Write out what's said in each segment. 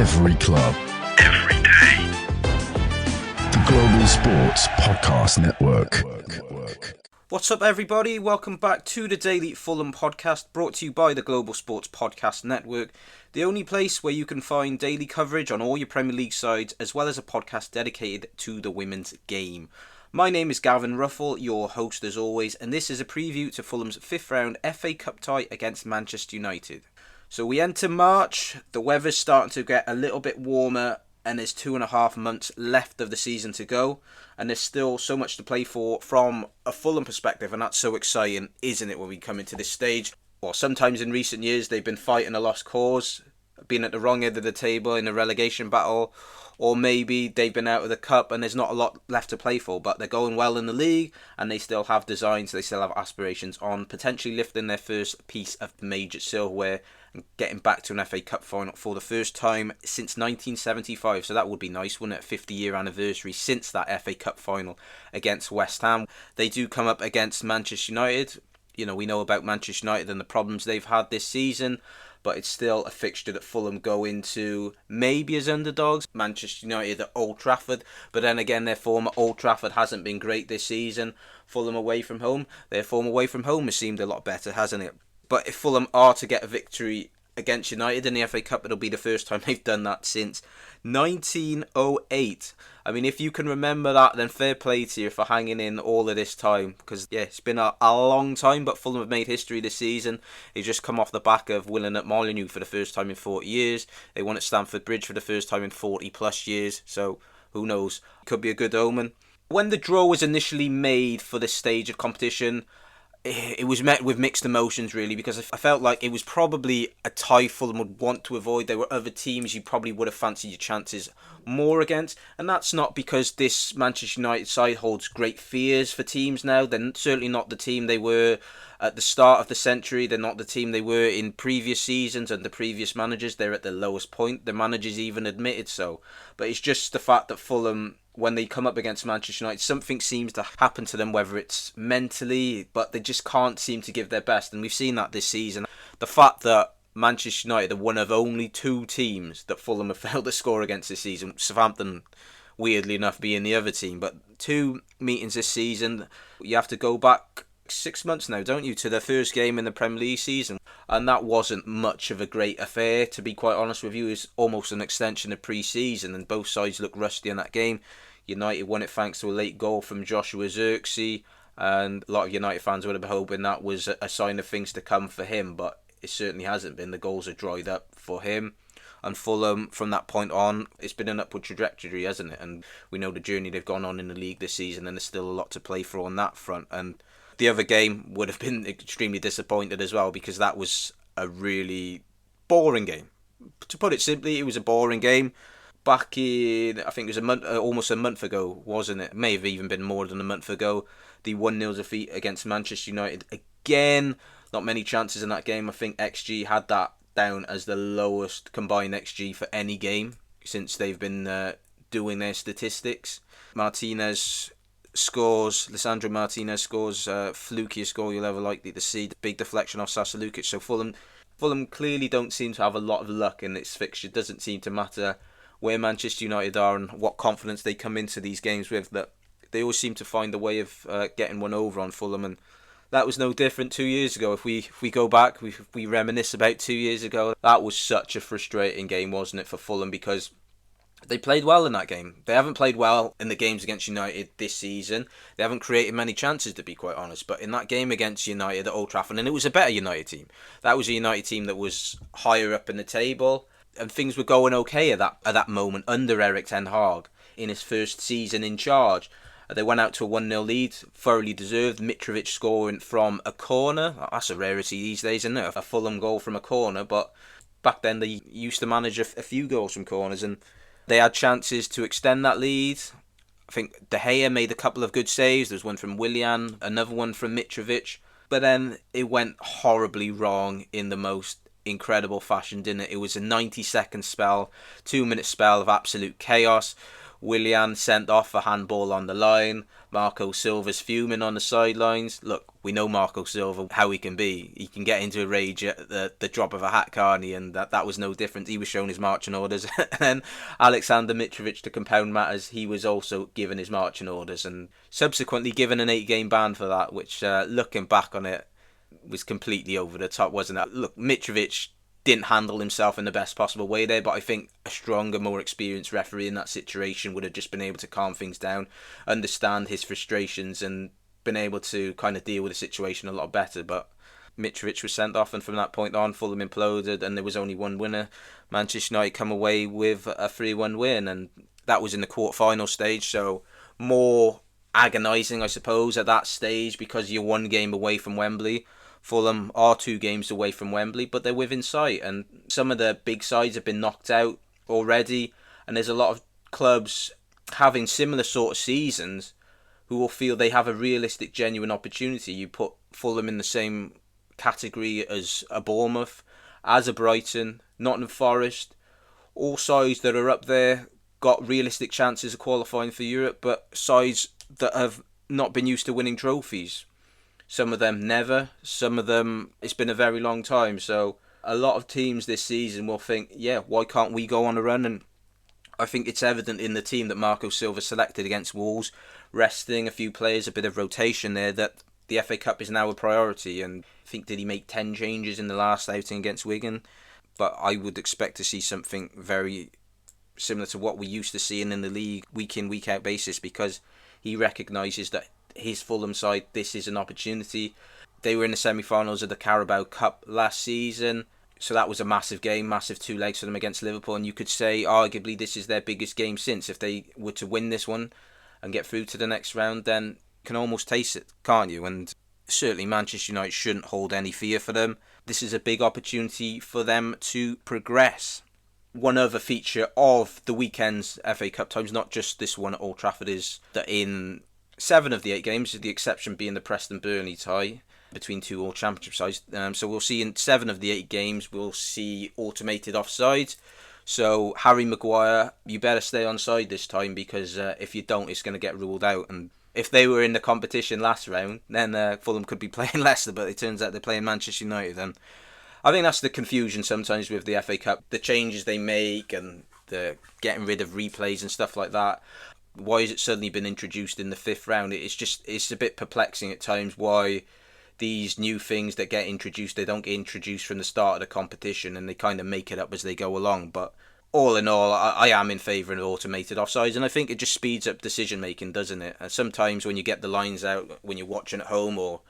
Every club. Every day. The Global Sports Podcast Network. What's up, everybody? Welcome back to the Daily Fulham podcast, brought to you by the Global Sports Podcast Network, the only place where you can find daily coverage on all your Premier League sides, as well as a podcast dedicated to the women's game. My name is Gavin Ruffle, your host as always, and this is a preview to Fulham's fifth round FA Cup tie against Manchester United. So we enter March, the weather's starting to get a little bit warmer, and there's 2.5 months left of the season to go, and there's still so much to play for from a Fulham perspective, and that's so exciting, isn't it, when we come into this stage? Well, sometimes in recent years they've been fighting a lost cause, been at the wrong end of the table in a relegation battle, or maybe they've been out of the cup and there's not a lot left to play for, but they're going well in the league and they still have designs, they still have aspirations on potentially lifting their first piece of major silverware and getting back to an FA Cup final for the first time since 1975. So that would be nice, wouldn't it? 50-year anniversary since that FA Cup final against West Ham. They do come up against Manchester United. You know, we know about Manchester United and the problems they've had this season, but it's still a fixture that Fulham go into maybe as underdogs. Manchester United at Old Trafford, but then again their form at Old Trafford hasn't been great this season. Fulham away from home, their form away from home has seemed a lot better, hasn't it? But if Fulham are to get a victory against United in the FA Cup, it'll be the first time they've done that since 1908. I mean, if you can remember that, then fair play to you for hanging in all of this time, because yeah, it's been a long time, but Fulham have made history this season. They've just come off the back of winning at Molineux for the first time in 40 years. They won at Stamford Bridge for the first time in 40 plus years, so who knows, could be a good omen. When the draw was initially made for this stage of competition, it was met with mixed emotions, really, because I felt like it was probably a tie Fulham would want to avoid. There were other teams you probably would have fancied your chances more against, and that's not because this Manchester United side holds great fears for teams now. They're certainly not the team they were at the start of the century. They're not the team they were in previous seasons and the previous managers. They're at the lowest point. The managers even admitted so. But it's just the fact that Fulham, when they come up against Manchester United, something seems to happen to them, whether it's mentally, but they just can't seem to give their best. And we've seen that this season. The fact that Manchester United are one of only two teams that Fulham have failed to score against this season, Southampton, weirdly enough, being the other team. But 2 meetings this season, you have to go back 6 months now, don't you, to their first game in the Premier League season. And that wasn't much of a great affair, to be quite honest with you. It was almost an extension of pre-season, and both sides looked rusty in that game. United won it thanks to a late goal from Joshua Zirkzee, and a lot of United fans would have been hoping that was a sign of things to come for him, but it certainly hasn't been. The goals are dried up for him. And Fulham, from that point on, it's been an upward trajectory, hasn't it? And we know the journey they've gone on in the league this season, and there's still a lot to play for on that front. And the other game would have been extremely disappointed as well, because that was a really boring game. To put it simply, it was a boring game. Back in, I think it was almost a month ago, wasn't it? It may have even been more than a month ago. The 1-0 defeat against Manchester United. Again, not many chances in that game. I think XG had that down as the lowest combined XG for any game since they've been doing their statistics. Lisandro Martinez scores, flukiest score you'll ever likely to see. The big deflection off Sasa Lukic. So Fulham clearly don't seem to have a lot of luck in this fixture. It doesn't seem to matter where Manchester United are and what confidence they come into these games with, that they always seem to find a way of getting one over on Fulham. And that was no different 2 years ago. If we go back, we reminisce about 2 years ago, that was such a frustrating game, wasn't it, for Fulham, because they played well in that game. They haven't played well in the games against United this season. They haven't created many chances, to be quite honest. But in that game against United at Old Trafford, and it was a better United team. That was a United team that was higher up in the table, and things were going okay at that moment under Erik ten Hag in his first season in charge. They went out to a 1-0 lead, thoroughly deserved. Mitrovic scoring from a corner. That's a rarity these days, isn't it? A Fulham goal from a corner, but back then they used to manage a few goals from corners, and they had chances to extend that lead. I think De Gea made a couple of good saves. There was one from Willian, another one from Mitrovic. But then it went horribly wrong in the most incredible fashion, didn't it? It was a 90-second spell, 2-minute spell of absolute chaos, Willian sent off for handball on the line. Marco Silva's fuming on the sidelines. Look, we know Marco Silva, how he can be. He can get into a rage at the drop of a hat, can't he? And that was no different. He was shown his marching orders. And then Alexander Mitrovic, to compound matters, he was also given his marching orders and subsequently given an 8-game ban for that, which, looking back on it, was completely over the top, wasn't it? Look, Mitrovic didn't handle himself in the best possible way there, but I think a stronger, more experienced referee in that situation would have just been able to calm things down, understand his frustrations, and been able to kind of deal with the situation a lot better. But Mitrovic was sent off, and from that point on, Fulham imploded, and there was only one winner. Manchester United come away with a 3-1 win, and that was in the quarter-final stage, so more agonising, I suppose, at that stage, because you're 1 game away from Wembley. Fulham are 2 games away from Wembley, but they're within sight, and some of the big sides have been knocked out already, and there's a lot of clubs having similar sort of seasons who will feel they have a realistic, genuine opportunity. You put Fulham in the same category as a Bournemouth, as a Brighton, Nottingham Forest, all sides that are up there, got realistic chances of qualifying for Europe, but sides that have not been used to winning trophies. Some of them never, some of them it's been a very long time. So a lot of teams this season will think, yeah, why can't we go on a run? And I think it's evident in the team that Marco Silva selected against Wolves, resting a few players, a bit of rotation there, that the FA Cup is now a priority. And I think, did he make 10 changes in the last outing against Wigan? But I would expect to see something very similar to what we used to seeing in the league, week in, week out basis, because he recognises that his Fulham side, this is an opportunity. They were in the semi-finals of the Carabao Cup last season, so that was a massive game, massive 2 legs for them against Liverpool, and you could say arguably this is their biggest game since. If they were to win this one and get through to the next round, then you can almost taste it, can't you? And certainly Manchester United shouldn't hold any fear for them. This is a big opportunity for them to progress. One other feature of the weekend's FA Cup times, not just this one at Old Trafford, is that in 7 of the 8 games, the exception being the Preston-Burnley tie between 2 All Championship sides. So we'll see in 7 of the 8 games, we'll see automated offsides. So Harry Maguire, you better stay on side this time, because if you don't, it's going to get ruled out. And if they were in the competition last round, then Fulham could be playing Leicester, but it turns out they're playing Manchester United. And I think that's the confusion sometimes with the FA Cup, the changes they make and the getting rid of replays and stuff like that. Why has it suddenly been introduced in the 5th round? It's a bit perplexing at times why these new things that get introduced, they don't get introduced from the start of the competition, and they kind of make it up as they go along. But all in all, I am in favour of automated offsides, and I think it just speeds up decision making, doesn't it? And sometimes when you get the lines out when you're watching at home, or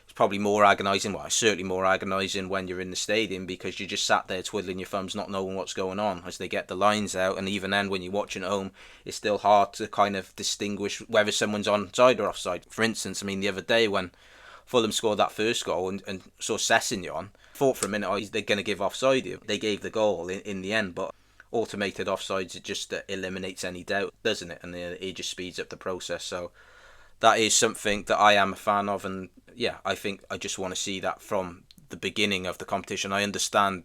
it's probably more agonising, well, it's certainly more agonising when you're in the stadium, because you just sat there twiddling your thumbs, not knowing what's going on as they get the lines out. And even then, when you're watching at home, it's still hard to kind of distinguish whether someone's onside or offside. For instance, I mean, the other day when Fulham scored that first goal and saw Sessegnon, thought for a minute, they're going to give offside here. They gave the goal in the end, but automated offsides, it just eliminates any doubt, doesn't it? And it just speeds up the process. So that is something that I am a fan of, and yeah, I think I just want to see that from the beginning of the competition. I understand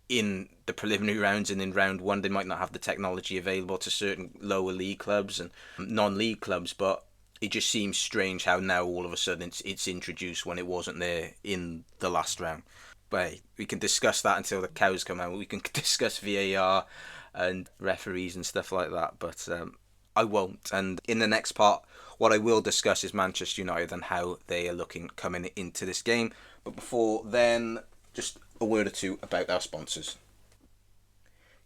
in the preliminary rounds and in round 1 they might not have the technology available to certain lower league clubs and non-league clubs, but it just seems strange how now all of a sudden it's introduced when it wasn't there in the last round. But hey, we can discuss that until the cows come out. We can discuss VAR and referees and stuff like that, but I won't. And in the next part, what I will discuss is Manchester United and how they are looking coming into this game. But before then, just a word or two about our sponsors.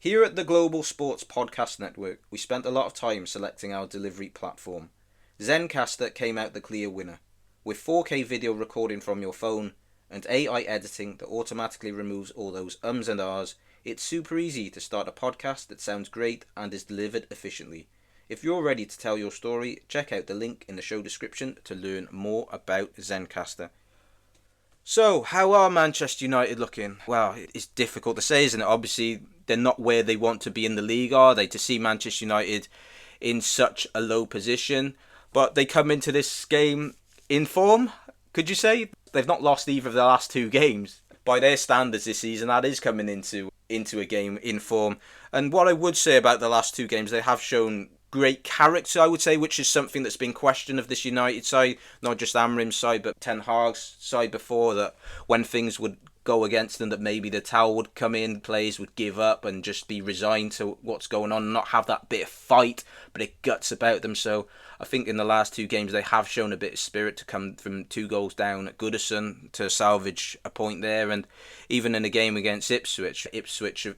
Here at the Global Sports Podcast Network, we spent a lot of time selecting our delivery platform. Zencastr came out the clear winner. With 4K video recording from your phone and AI editing that automatically removes all those ums and ahs, it's super easy to start a podcast that sounds great and is delivered efficiently. If you're ready to tell your story, check out the link in the show description to learn more about Zencastr. So, how are Manchester United looking? Well, it's difficult to say, isn't it? Obviously, they're not where they want to be in the league, are they? To see Manchester United in such a low position. But they come into this game in form, could you say? They've not lost either of the last 2 games. By their standards this season, that is coming into a game in form. And what I would say about the last 2 games, they have shown great character, I would say, which is something that's been questioned of this United side, not just Amrim's side, but Ten Hag's side before, that when things would go against them, that maybe the towel would come in, players would give up and just be resigned to what's going on and not have that bit of fight, bit of guts about them. So I think in the last 2 games they have shown a bit of spirit to come from 2 goals down at Goodison to salvage a point there. And even in a game against Ipswich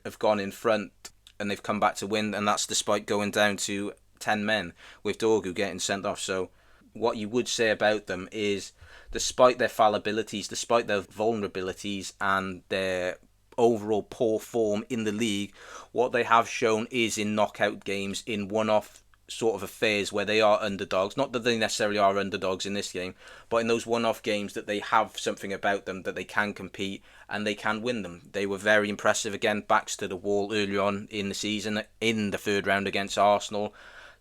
have gone in front and they've come back to win, and that's despite going down to 10 men with Dorgu getting sent off. So what you would say about them is, despite their fallibilities, despite their vulnerabilities and their overall poor form in the league, what they have shown is in knockout games, in one-off sort of affairs where they are underdogs, not that they necessarily are underdogs in this game, but in those one-off games that they have something about them, that they can compete and they can win them. They were very impressive, again, backs to the wall earlier on in the season, in the 3rd round against Arsenal,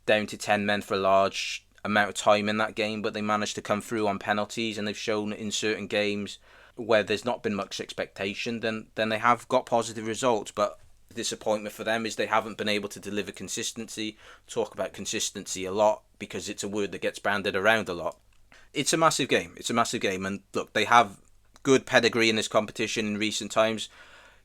down to 10 men for a large amount of time in that game, but they managed to come through on penalties, and they've shown in certain games where there's not been much expectation, then they have got positive results. But the disappointment for them is they haven't been able to deliver consistency. Talk about consistency a lot because it's a word that gets banded around a lot. It's a massive game. And look, they have good pedigree in this competition in recent times,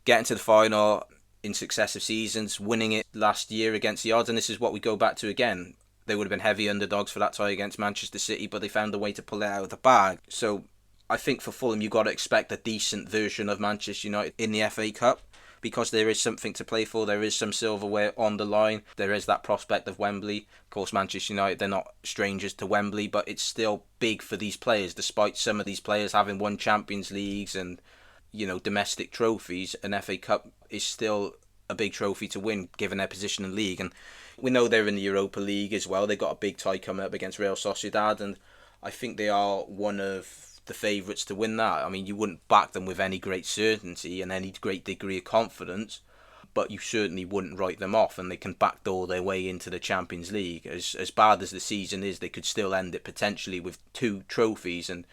getting to the final in successive seasons, winning it last year against the odds, and this is what we go back to again. They would have been heavy underdogs for that tie against Manchester City, but they found a way to pull it out of the bag. So I think for Fulham, you've got to expect a decent version of Manchester United in the FA Cup, because there is something to play for. There is some silverware on the line. There is that prospect of Wembley. Of course, Manchester United, they're not strangers to Wembley, but it's still big for these players, despite some of these players having won Champions Leagues and, domestic trophies. An FA Cup is still a big trophy to win, given their position in the league. And we know they're in the Europa League as well. They've got a big tie coming up against Real Sociedad, and I think they are one of the favourites to win that. I mean, you wouldn't back them with any great certainty and any great degree of confidence, but you certainly wouldn't write them off, and they can backdoor their way into the Champions League. As bad as the season is, they could still end it potentially with 2 trophies. And,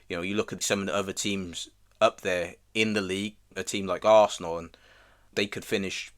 you look at some of the other teams up there in the league, a team like Arsenal, and they could finish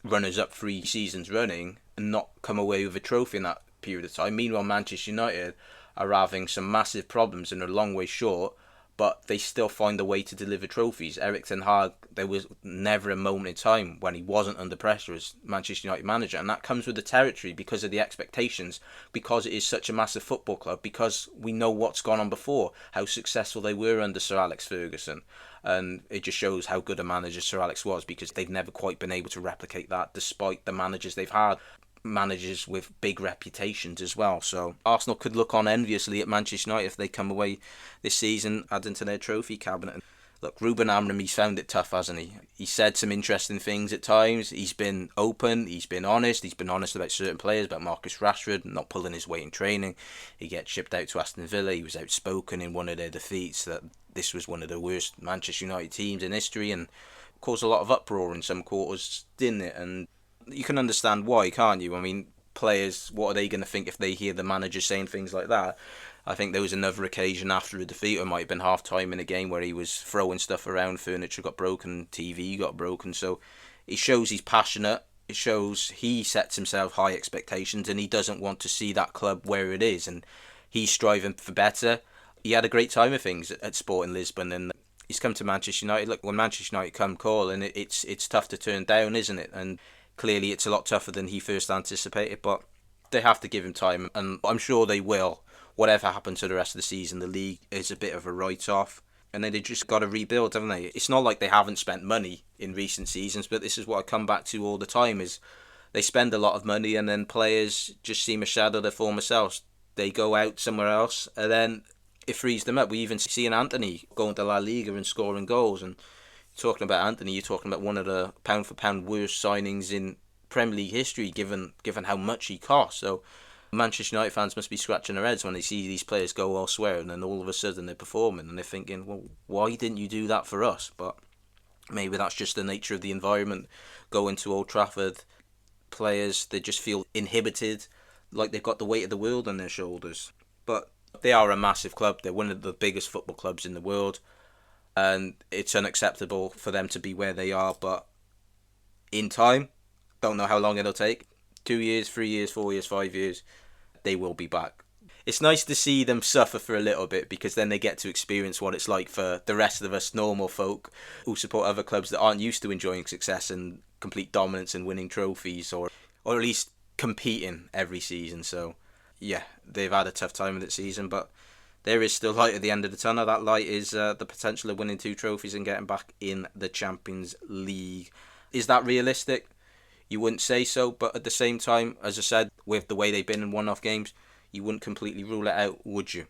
runners-up 3 seasons running and not come away with a trophy in that period of time. Meanwhile, Manchester United are having some massive problems and are a long way short, but they still find a way to deliver trophies. Erik ten Hag, there was never a moment in time when he wasn't under pressure as Manchester United manager, and that comes with the territory because of the expectations, because it is such a massive football club, because we know what's gone on before, how successful they were under Sir Alex Ferguson. And it just shows how good a manager Sir Alex was, because they've never quite been able to replicate that despite the managers they've had. Managers with big reputations as well. So Arsenal could look on enviously at Manchester United if they come away this season adding to their trophy cabinet. Look, Ruben Amorim, he's found it tough, hasn't he? He said some interesting things at times. He's been open, he's been honest about certain players, about Marcus Rashford not pulling his weight in training. He gets shipped out to Aston Villa. He was outspoken in one of their defeats that this was one of the worst Manchester United teams in history, and caused a lot of uproar in some quarters, didn't it? And you can understand why, can't you? I mean, players, what are they going to think if they hear the manager saying things like that? I think there was another occasion after a defeat, or it might have been half-time in a game, where he was throwing stuff around, furniture got broken, TV got broken. So it shows he's passionate, it shows he sets himself high expectations, and he doesn't want to see that club where it is, and he's striving for better. He had a great time of things at Sporting Lisbon, and he's come to Manchester United. Look, when Manchester United come calling, it's tough to turn down, isn't it? And clearly it's a lot tougher than he first anticipated, but they have to give him time, and I'm sure they will. Whatever happens to the rest of the season, the league is a bit of a write-off, and then they just got to rebuild, haven't they? It's not like they haven't spent money in recent seasons, but this is what I come back to all the time, is they spend a lot of money and then players just seem a shadow of their former selves. They go out somewhere else and then it frees them up. We even see an Anthony going to La Liga and scoring goals, and talking about Anthony, you're talking about one of the pound-for-pound worst signings in Premier League history, given how much he cost. So Manchester United fans must be scratching their heads when they see these players go elsewhere, and then all of a sudden they're performing, and they're thinking, well, why didn't you do that for us? But maybe that's just the nature of the environment. Going to Old Trafford, players, they just feel inhibited, like they've got the weight of the world on their shoulders. But they are a massive club. They're one of the biggest football clubs in the world, and it's unacceptable for them to be where they are. But in time, don't know how long it'll take, 2 years, 3 years, 4 years, 5 years, they will be back. It's nice to see them suffer for a little bit, because then they get to experience what it's like for the rest of us normal folk who support other clubs that aren't used to enjoying success and complete dominance and winning trophies, or at least competing every season. So yeah, they've had a tough time of the season, but there is still light at the end of the tunnel. That light is the potential of winning 2 trophies and getting back in the Champions League. Is that realistic? You wouldn't say so, but at the same time, as I said, with the way they've been in one-off games, you wouldn't completely rule it out, would you?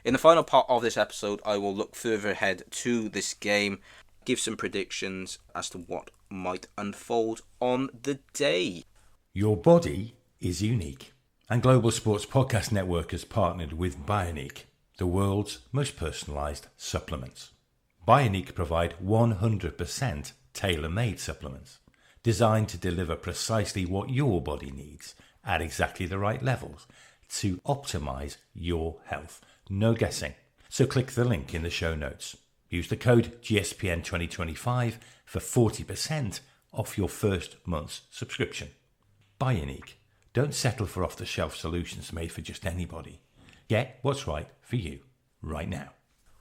In the final part of this episode, I will look further ahead to this game, give some predictions as to what might unfold on the day. Your body is unique, and Global Sports Podcast Network has partnered with Bionique, the world's most personalised supplements. Bionique provide 100% tailor-made supplements, designed to deliver precisely what your body needs at exactly the right levels to optimise your health. No guessing. So click the link in the show notes. Use the code GSPN2025 for 40% off your first month's subscription. Bionique. Don't settle for off-the-shelf solutions made for just anybody. Get what's right for you right now.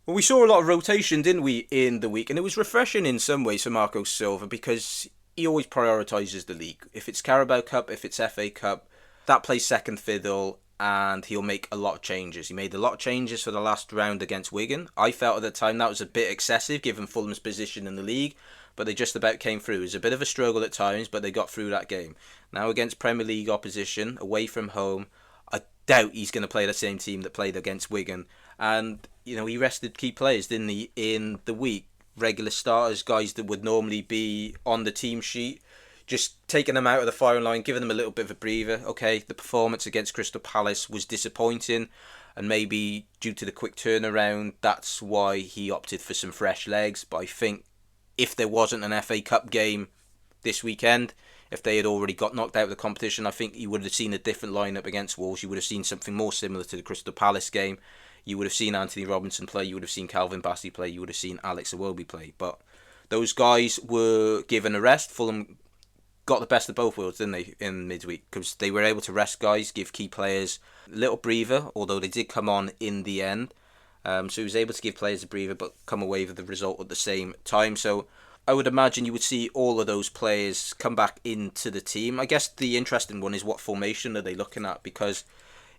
Well, we saw a lot of rotation, didn't we, in the week? And it was refreshing in some ways for Marco Silva, because he always prioritises the league. If it's Carabao Cup, if it's FA Cup, that plays second fiddle, and he'll make a lot of changes. He made a lot of changes for the last round against Wigan. I felt at the time that was a bit excessive given Fulham's position in the league, but they just about came through. It was a bit of a struggle at times, but they got through that game. Now against Premier League opposition, away from home, I doubt he's going to play the same team that played against Wigan. And, you know, he rested key players, didn't he, in the week? Regular starters, guys that would normally be on the team sheet, just taking them out of the firing line, giving them a little bit of a breather. Okay, the performance against Crystal Palace was disappointing, and maybe due to the quick turnaround, that's why he opted for some fresh legs. But I think if there wasn't an FA Cup game this weekend, if they had already got knocked out of the competition, I think you would have seen a different lineup against Wolves. You would have seen something more similar to the Crystal Palace game. You would have seen Anthony Robinson play, you would have seen Calvin Bassey play, you would have seen Alex Iwobi play. But those guys were given a rest. Fulham got the best of both worlds, didn't they, in midweek? Because they were able to rest guys, give key players a little breather, although they did come on in the end. So he was able to give players a breather, but come away with the result at the same time. So I would imagine you would see all of those players come back into the team. I guess the interesting one is what formation are they looking at? Because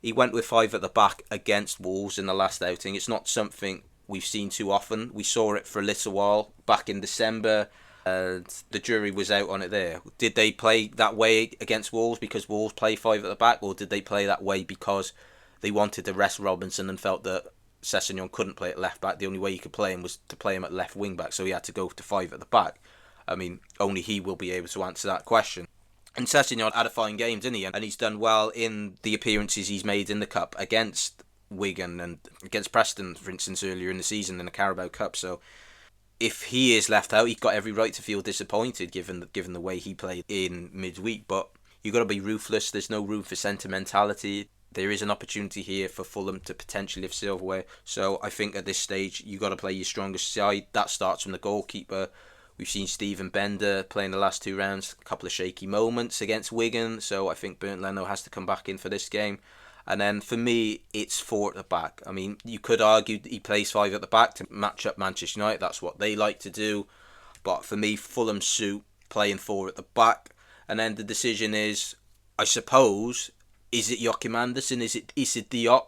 he went with 5 at the back against Wolves in the last outing. It's not something we've seen too often. We saw it for a little while back in December. The jury was out on it there. Did they play that way against Wolves because Wolves play 5 at the back, or did they play that way because they wanted to rest Robinson and felt that Sessegnon couldn't play at left back? The only way you could play him was to play him at left wing back, so he had to go to 5 at the back. I mean, only he will be able to answer that question. And Sessegnon had a fine game, didn't he? And he's done well in the appearances he's made in the Cup against Wigan and against Preston, for instance, earlier in the season in the Carabao Cup. So if he is left out, he's got every right to feel disappointed given the way he played in midweek. But you've got to be ruthless. There's no room for sentimentality. There is an opportunity here for Fulham to potentially lift silverware. So I think at this stage, you've got to play your strongest side. That starts from the goalkeeper. We've seen Stephen Bender playing the last 2 rounds, a couple of shaky moments against Wigan. So I think Bernd Leno has to come back in for this game. And then for me, it's 4 at the back. I mean, you could argue that he plays 5 at the back to match up Manchester United. That's what they like to do. But for me, Fulham suit playing 4 at the back. And then the decision is, I suppose, is it Joachim Andersen? Is it Issa Diop?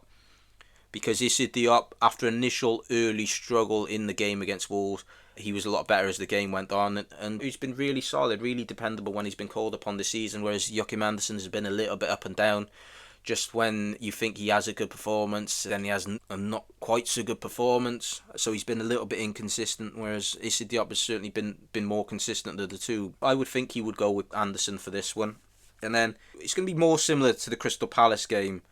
Because Issa Diop, after initial early struggle in the game against Wolves, he was a lot better as the game went on, and he's been really solid, really dependable when he's been called upon this season, whereas Joachim Andersen has been a little bit up and down. Just when you think he has a good performance, then he has a not quite so good performance. So he's been a little bit inconsistent, whereas Issa Diop has certainly been more consistent of the two. I would think he would go with Andersen for this one. And then it's going to be more similar to the Crystal Palace game.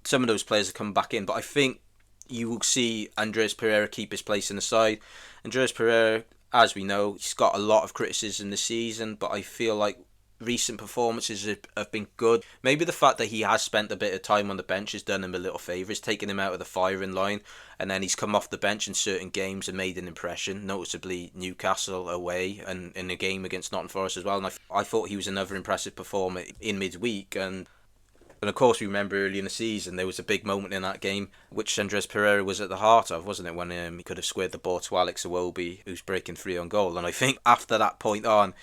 Some of those players have come back in, but I think you will see Andreas Pereira keep his place in the side. Andreas Pereira, as we know, he's got a lot of criticism this season, but I feel like recent performances have been good. Maybe the fact that he has spent a bit of time on the bench has done him a little favour. It's taken him out of the firing line, and then he's come off the bench in certain games and made an impression, noticeably Newcastle away and in a game against Nottingham Forest as well. And I thought he was another impressive performer in midweek. And of course, we remember early in the season, there was a big moment in that game, which Andres Pereira was at the heart of, wasn't it? When he could have squared the ball to Alex Iwobi, who's breaking free on goal. And I think after that point on,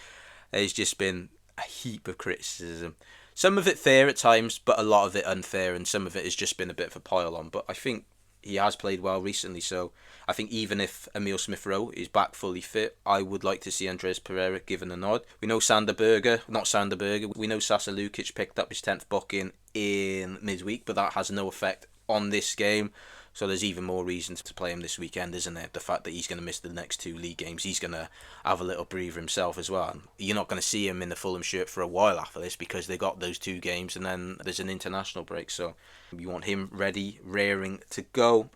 there's just been a heap of criticism. Some of it fair at times, but a lot of it unfair, and some of it has just been a bit of a pile on. But I think he has played well recently, so I think even if Emil Smith-Rowe is back fully fit, I would like to see Andres Pereira given a nod. We know we know Sasa Lukic picked up his 10th booking in midweek, but that has no effect on this game. So there's even more reason to play him this weekend, isn't there? The fact that he's going to miss the next 2 league games, he's going to have a little breather himself as well. And you're not going to see him in the Fulham shirt for a while after this, because they got those 2 games and then there's an international break. So you want him ready, raring to go.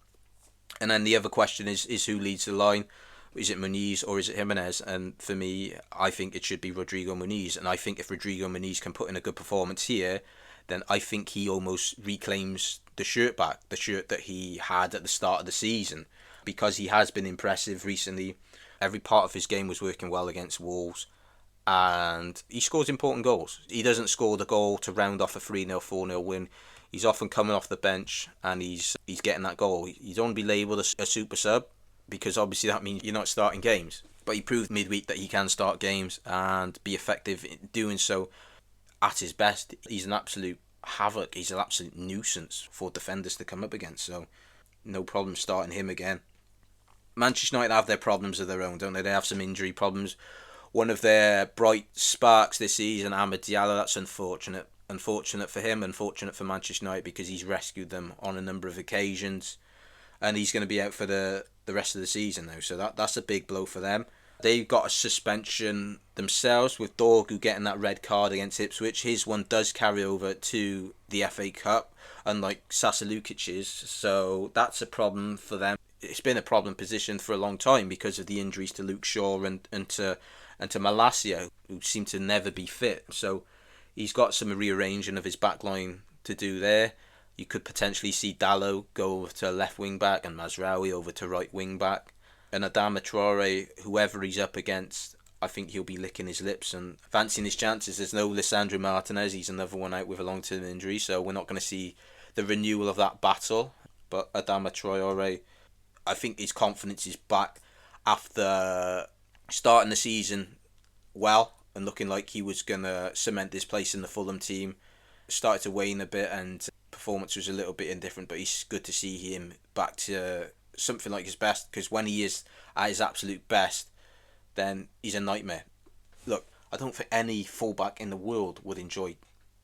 And then the other question is who leads the line? Is it Muniz or is it Jimenez? And for me, I think it should be Rodrigo Muniz. And I think if Rodrigo Muniz can put in a good performance here, then I think he almost reclaims the shirt back, the shirt that he had at the start of the season, because he has been impressive recently. Every part of his game was working well against Wolves, and he scores important goals. He doesn't score the goal to round off a 3-0, 4-0 win. He's often coming off the bench and he's getting that goal. You don't want to be labelled a super sub, because obviously that means you're not starting games. But he proved midweek that he can start games and be effective in doing so at his best. He's an absolute havoc. He's an absolute nuisance for defenders to come up against. So no problem starting him again. Manchester United have their problems of their own, don't they? They have some injury problems. One of their bright sparks this season, Amad Diallo, that's unfortunate. Unfortunate for him, unfortunate for Manchester United, because he's rescued them on a number of occasions. And he's going to be out for the rest of the season now. So that's a big blow for them. They've got a suspension themselves with Dorgu getting that red card against Ipswich. His one does carry over to the FA Cup, unlike Sasa Lukic's. So that's a problem for them. It's been a problem position for a long time because of the injuries to Luke Shaw and to Malacia, who seem to never be fit. So he's got some rearranging of his backline to do there. You could potentially see Dallo go over to left wing back and Mazraoui over to right wing back. And Adama Traore, whoever he's up against, I think he'll be licking his lips and fancying his chances. There's no Lisandro Martinez. He's another one out with a long-term injury, so we're not going to see the renewal of that battle. But Adama Traore, I think his confidence is back after starting the season well and looking like he was going to cement his place in the Fulham team. Started to wane a bit and performance was a little bit indifferent, but it's good to see him back to something like his best, because when he is at his absolute best, then he's a nightmare. Look, I don't think any fullback in the world would enjoy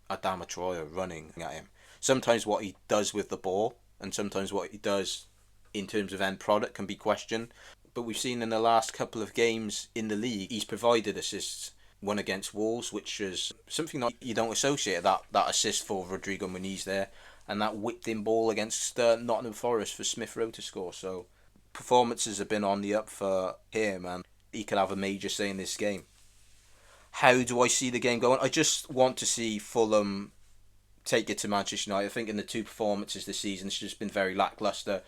Adama Traore running at him. Sometimes what he does with the ball and sometimes what he does in terms of end product can be questioned, but we've seen in the last couple of games in the league he's provided assists. One against Wolves, which was something that you don't associate, that assist for Rodrigo Muniz there, and that whipped in ball against Nottingham Forest for Smith-Rowe to score. So performances have been on the up for him, and he could have a major say in this game. How do I see the game going? I just want to see Fulham take it to Manchester United. I think in the 2 performances this season, it's just been very lacklustre.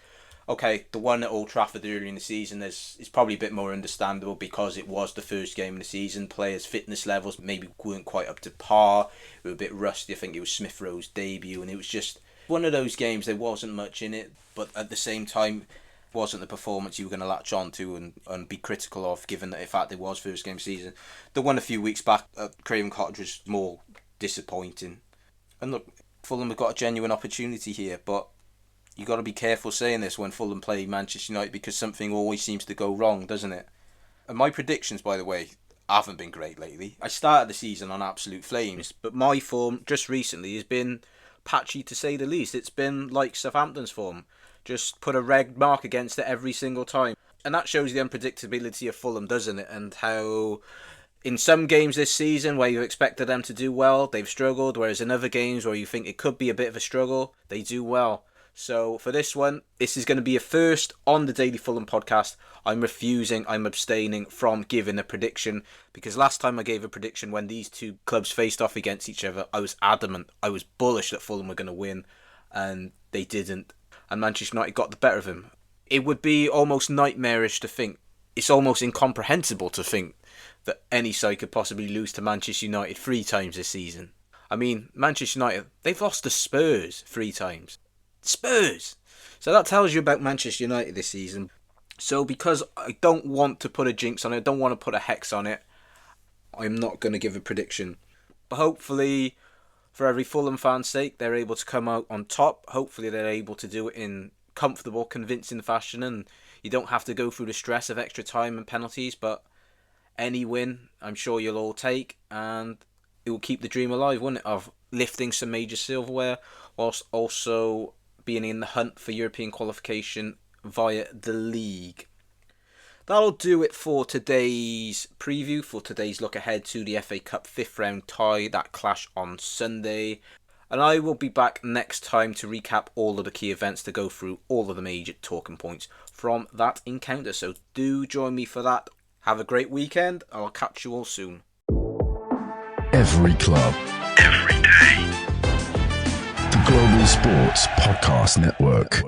Okay, the one at Old Trafford earlier in the season is probably a bit more understandable because it was the first game of the season. Players' fitness levels maybe weren't quite up to par. We were a bit rusty. I think it was Smith-Rowe's debut, and it was just one of those games. There wasn't much in it, but at the same time, it wasn't the performance you were going to latch on to and be critical of, given that in fact it was first game of the season. The one a few weeks back at Craven Cottage was more disappointing. And look, Fulham have got a genuine opportunity here, but you got to be careful saying this when Fulham play Manchester United, because something always seems to go wrong, doesn't it? And my predictions, by the way, haven't been great lately. I started the season on absolute flames, but my form just recently has been patchy to say the least. It's been like Southampton's form. Just put a red mark against it every single time. And that shows the unpredictability of Fulham, doesn't it? And how in some games this season where you expected them to do well, they've struggled, whereas in other games where you think it could be a bit of a struggle, they do well. So for this one, this is going to be a first on the Daily Fulham podcast. I'm abstaining from giving a prediction, because last time I gave a prediction when these two clubs faced off against each other, I was adamant, I was bullish that Fulham were going to win, and they didn't. And Manchester United got the better of them. It would be almost nightmarish to think, it's almost incomprehensible to think that any side could possibly lose to Manchester United 3 times this season. I mean, Manchester United, they've lost to Spurs 3 times. Spurs! So that tells you about Manchester United this season. So because I don't want to put a jinx on it, I don't want to put a hex on it, I'm not going to give a prediction. But hopefully, for every Fulham fan's sake, they're able to come out on top. Hopefully they're able to do it in comfortable, convincing fashion, and you don't have to go through the stress of extra time and penalties. But any win, I'm sure you'll all take, and it will keep the dream alive, wouldn't it, of lifting some major silverware, whilst also being in the hunt for European qualification via the league. That'll do it for today's preview, for today's look ahead to the FA Cup 5th round tie, that clash on Sunday. And I will be back next time to recap all of the key events, to go through all of the major talking points from that encounter. So do join me for that. Have a great weekend. I'll catch you all soon. Every club, every day. The Global Sports Podcast Network.